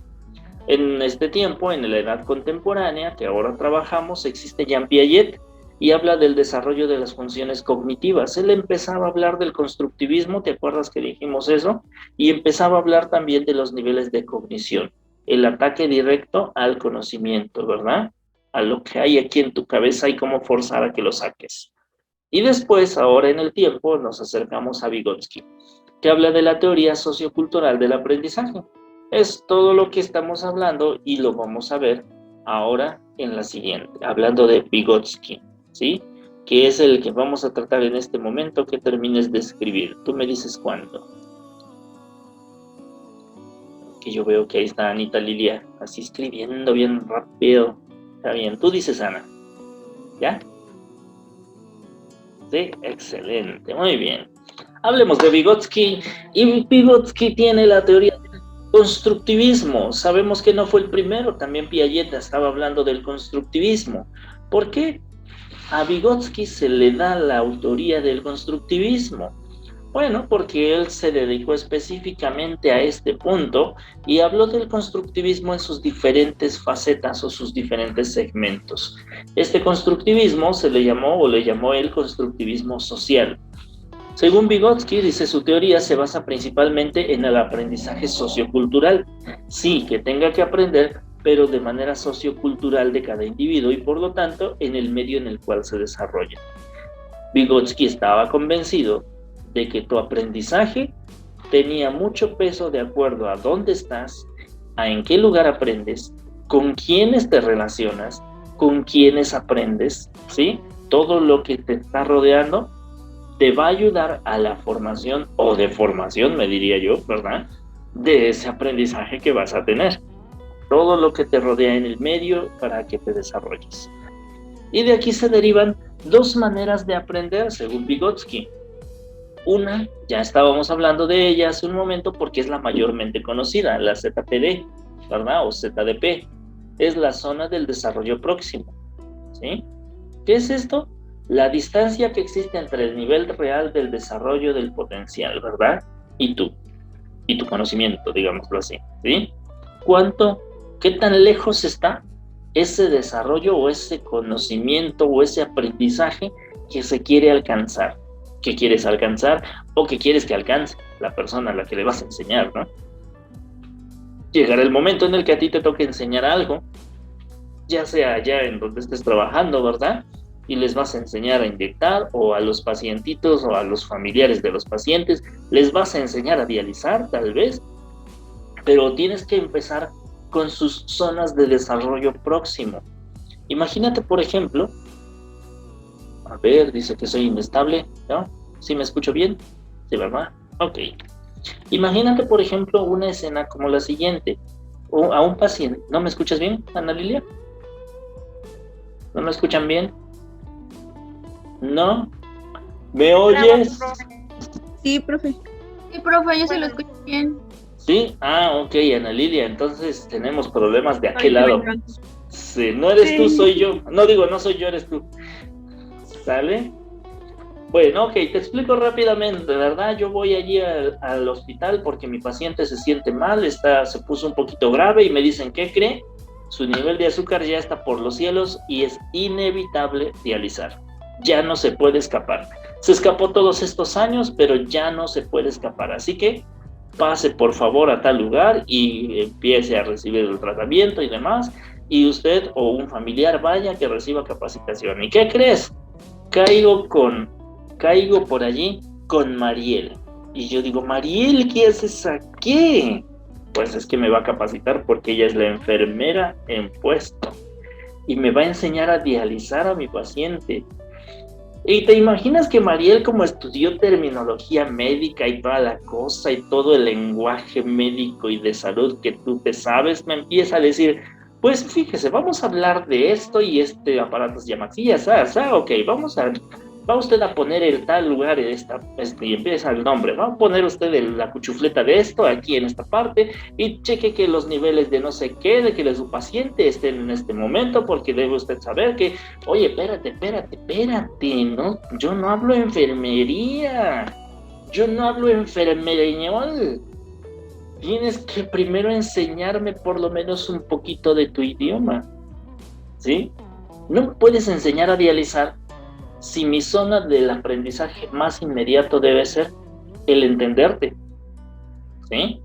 En este tiempo, en la edad contemporánea que ahora trabajamos, existe Jean Piaget y habla del desarrollo de las funciones cognitivas. Él empezaba a hablar del constructivismo, ¿te acuerdas que dijimos eso? Y empezaba a hablar también de los niveles de cognición, el ataque directo al conocimiento, ¿verdad? A lo que hay aquí en tu cabeza y cómo forzar a que lo saques. Y después, ahora en el tiempo, nos acercamos a Vygotsky, que habla de la teoría sociocultural del aprendizaje. Es todo lo que estamos hablando y lo vamos a ver ahora en la siguiente, hablando de Vygotsky, ¿sí? Que es el que vamos a tratar en este momento que termines de escribir. Tú me dices cuándo. Que yo veo que ahí está Anita Lilia, así escribiendo bien rápido. Está bien, tú dices Ana. ¿Ya? Sí, excelente, muy bien. Hablemos de Vygotsky, y Vygotsky tiene la teoría del constructivismo. Sabemos que no fue el primero, también Piaget estaba hablando del constructivismo. ¿Por qué a Vygotsky se le da la autoría del constructivismo? Bueno, porque él se dedicó específicamente a este punto y habló del constructivismo en sus diferentes facetas o sus diferentes segmentos. Este constructivismo se le llamó el constructivismo social. Según Vygotsky, dice, su teoría se basa principalmente en el aprendizaje sociocultural. Sí, que tenga que aprender, pero de manera sociocultural de cada individuo y por lo tanto en el medio en el cual se desarrolla. Vygotsky estaba convencido de que tu aprendizaje tenía mucho peso de acuerdo a dónde estás, a en qué lugar aprendes, con quiénes te relacionas, con quiénes aprendes, ¿sí? Todo lo que te está rodeando te va a ayudar a la formación o deformación, me diría yo, ¿verdad? De ese aprendizaje que vas a tener. Todo lo que te rodea en el medio para que te desarrolles. Y de aquí se derivan dos maneras de aprender, según Vygotsky. Una, ya estábamos hablando de ella hace un momento porque es la mayormente conocida, la ZPD, ¿verdad? O ZDP. Es la zona del desarrollo próximo, ¿sí? ¿Qué es esto? La distancia que existe entre el nivel real del desarrollo del potencial, ¿verdad? Y tu conocimiento, digámoslo así, ¿sí? ¿Qué tan lejos está ese desarrollo o ese conocimiento o ese aprendizaje que se quiere alcanzar? ¿Qué quieres alcanzar o qué quieres que alcance la persona a la que le vas a enseñar, ¿no? Llegará el momento en el que a ti te toque enseñar algo, ya sea allá en donde estés trabajando, ¿verdad? Y les vas a enseñar a inyectar, o a los pacientitos o a los familiares de los pacientes, les vas a enseñar a dializar, tal vez, pero tienes que empezar con sus zonas de desarrollo próximo. Imagínate, por ejemplo, a ver, dice que soy inestable, ¿no? ¿Sí me escucho bien? ¿Sí, verdad? Ok. Imagínate, por ejemplo, una escena como la siguiente. A un paciente... ¿No me escuchas bien, Ana Lilia? ¿No me escuchan bien? ¿No? ¿Me oyes? Sí, profe. Sí, profe, yo se lo escucho bien. ¿Sí? Ah, ok, Ana Lilia. Entonces tenemos problemas de aquel lado. Sí, no eres tú, soy yo. No digo, no soy yo, eres tú. ¿Sale? Bueno, ok, te explico rápidamente, ¿verdad? Yo voy allí al hospital porque mi paciente se siente mal, se puso un poquito grave y me dicen, ¿qué cree? Su nivel de azúcar ya está por los cielos y es inevitable dializar. Ya no se puede escapar. Se escapó todos estos años, pero ya no se puede escapar. Así que pase por favor a tal lugar y empiece a recibir el tratamiento y demás. Y usted o un familiar vaya que reciba capacitación. ¿Y qué crees? Caigo por allí con Mariel. Y yo digo, Mariel, ¿qué haces aquí? Pues es que me va a capacitar porque ella es la enfermera en puesto. Y me va a enseñar a dializar a mi paciente. Y te imaginas que Mariel, como estudió terminología médica y toda la cosa y todo el lenguaje médico y de salud que tú te sabes, me empieza a decir, pues fíjese, vamos a hablar de esto y este aparato se llama así, ok, vamos a va usted a poner el tal lugar y empieza el nombre, va a poner usted la cuchufleta de esto aquí en esta parte y cheque que los niveles de no sé qué, de que su paciente estén en este momento, porque debe usted saber que, oye, espérate, no, yo no hablo enfermería, yo no hablo enfermereñol. Tienes que primero enseñarme por lo menos un poquito de tu idioma, ¿sí? No me puedes enseñar a dializar si mi zona del aprendizaje más inmediato debe ser el entenderte, ¿sí?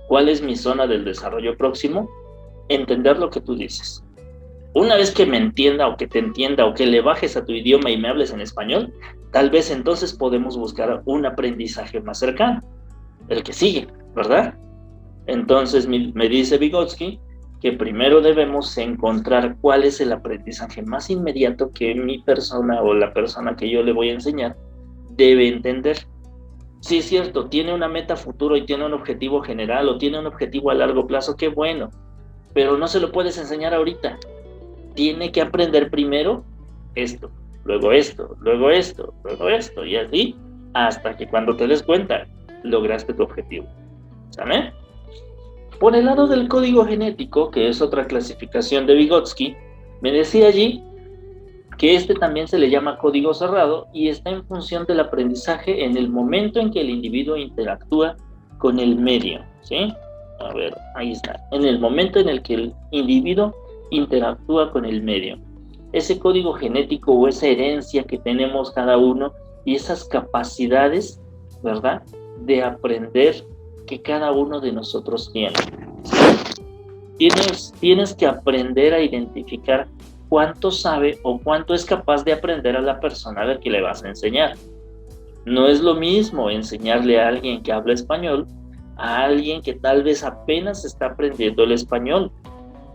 ¿Cuál es mi zona del desarrollo próximo? Entender lo que tú dices. Una vez que me entienda o que te entienda o que le bajes a tu idioma y me hables en español, tal vez entonces podemos buscar un aprendizaje más cercano, el que sigue, ¿verdad? Entonces me dice Vygotsky que primero debemos encontrar cuál es el aprendizaje más inmediato que mi persona o la persona que yo le voy a enseñar debe entender. Sí, es cierto, tiene una meta futuro y tiene un objetivo general o tiene un objetivo a largo plazo, qué bueno, pero no se lo puedes enseñar ahorita. Tiene que aprender primero esto, luego esto, luego esto, luego esto, y así hasta que cuando te des cuenta lograste tu objetivo. ¿Saben? Por el lado del código genético, que es otra clasificación de Vygotsky, me decía allí que este también se le llama código cerrado y está en función del aprendizaje en el momento en que el individuo interactúa con el medio, ¿sí? A ver, ahí está. En el momento en el que el individuo interactúa con el medio. Ese código genético o esa herencia que tenemos cada uno y esas capacidades, ¿verdad?, de aprender que cada uno de nosotros tiene. Tienes que aprender a identificar cuánto sabe o cuánto es capaz de aprender a la persona a la que le vas a enseñar. No es lo mismo enseñarle a alguien que habla español a alguien que tal vez apenas está aprendiendo el español.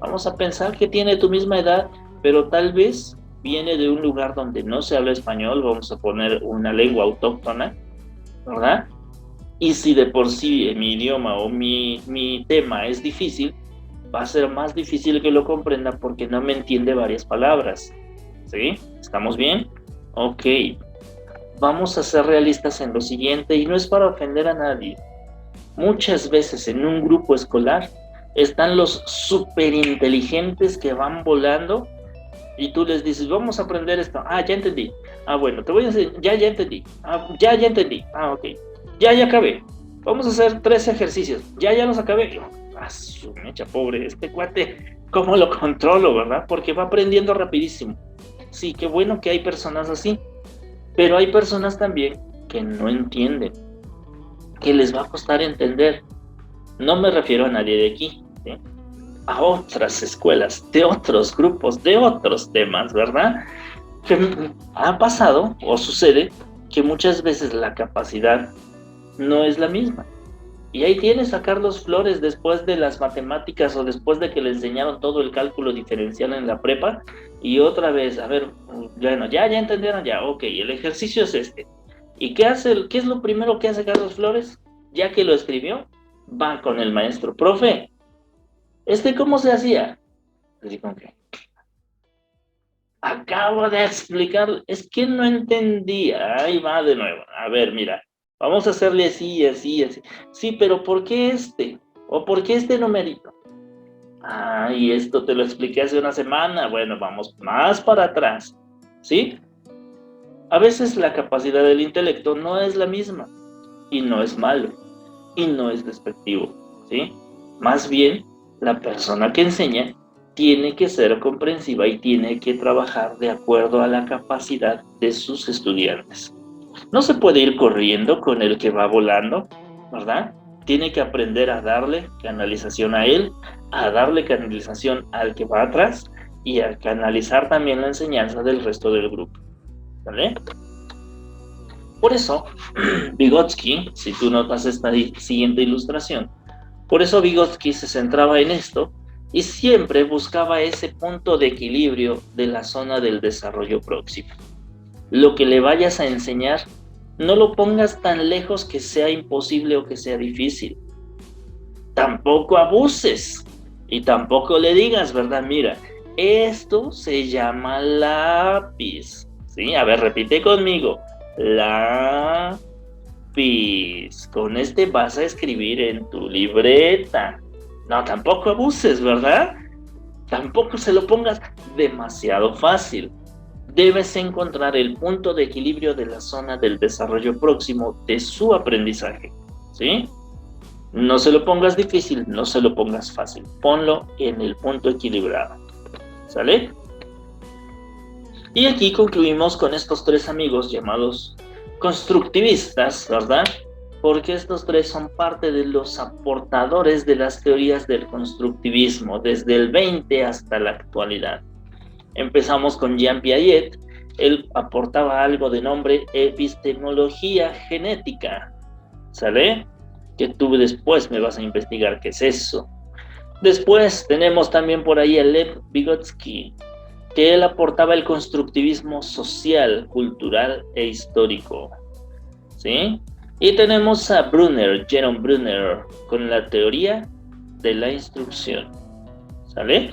Vamos a pensar que tiene tu misma edad, pero tal vez viene de un lugar donde no se habla español, vamos a poner una lengua autóctona, ¿verdad? Y si de por sí mi idioma o mi tema es difícil, va a ser más difícil que lo comprenda porque no me entiende varias palabras. ¿Sí? ¿Estamos bien? Ok. Vamos a ser realistas en lo siguiente, y no es para ofender a nadie. Muchas veces en un grupo escolar están los superinteligentes que van volando y tú les dices, vamos a aprender esto. Ah, ya entendí. Ah, bueno, te voy a enseñar. Ya entendí. Ah, ya entendí. Ah, ok. Ya acabé. Vamos a hacer 3 ejercicios. Ya los acabé. Ah, su mecha, pobre, este cuate, ¿cómo lo controlo, verdad? Porque va aprendiendo rapidísimo. Sí, qué bueno que hay personas así, pero hay personas también que no entienden, que les va a costar entender. No me refiero a nadie de aquí, ¿sí?, a otras escuelas, de otros grupos, de otros temas, ¿verdad? Que ha pasado o sucede que muchas veces la capacidad no es la misma. Y ahí tienes a Carlos Flores después de las matemáticas o después de que le enseñaron todo el cálculo diferencial en la prepa y otra vez, a ver, bueno, ya entendieron, ya, ok, el ejercicio es este. ¿Y qué es lo primero que hace Carlos Flores? Ya que lo escribió, va con el maestro, profe, ¿cómo se hacía? Así como que, acabo de explicar, es que no entendía, ahí va de nuevo, a ver, mira, vamos a hacerle así, así, así. Sí, pero ¿por qué este? ¿O por qué este numerito? Ah, y esto te lo expliqué hace una semana. Bueno, vamos más para atrás, ¿sí? A veces la capacidad del intelecto no es la misma, y no es malo, y no es despectivo, ¿sí? Más bien, la persona que enseña tiene que ser comprensiva y tiene que trabajar de acuerdo a la capacidad de sus estudiantes. No se puede ir corriendo con el que va volando, ¿verdad? Tiene que aprender a darle canalización a él, a darle canalización al que va atrás y a canalizar también la enseñanza del resto del grupo, ¿vale? Por eso, Vygotsky, si tú notas esta siguiente ilustración, por eso Vygotsky se centraba en esto y siempre buscaba ese punto de equilibrio de la zona del desarrollo próximo. Lo que le vayas a enseñar, no lo pongas tan lejos que sea imposible o que sea difícil. Tampoco abuses y tampoco le digas, ¿verdad? Mira, esto se llama lápiz, ¿Sí? A ver, repite conmigo. Lápiz. Con este vas a escribir en tu libreta. No, tampoco abuses, ¿verdad? Tampoco se lo pongas demasiado fácil. Debes encontrar el punto de equilibrio de la zona del desarrollo próximo de su aprendizaje, ¿sí? No se lo pongas difícil, no se lo pongas fácil. Ponlo en el punto equilibrado, ¿sale? Y aquí concluimos con estos tres amigos llamados constructivistas, ¿verdad? Porque estos tres son parte de los aportadores de las teorías del constructivismo desde el 20 hasta la actualidad. Empezamos con Jean Piaget. Él aportaba algo de nombre epistemología genética, ¿sale? Que tú después me vas a investigar qué es eso. Después tenemos también por ahí a Lev Vygotsky, que él aportaba el constructivismo social, cultural e histórico, ¿sí? Y tenemos a Brunner, Jerome Brunner, con la teoría de la instrucción, ¿sale?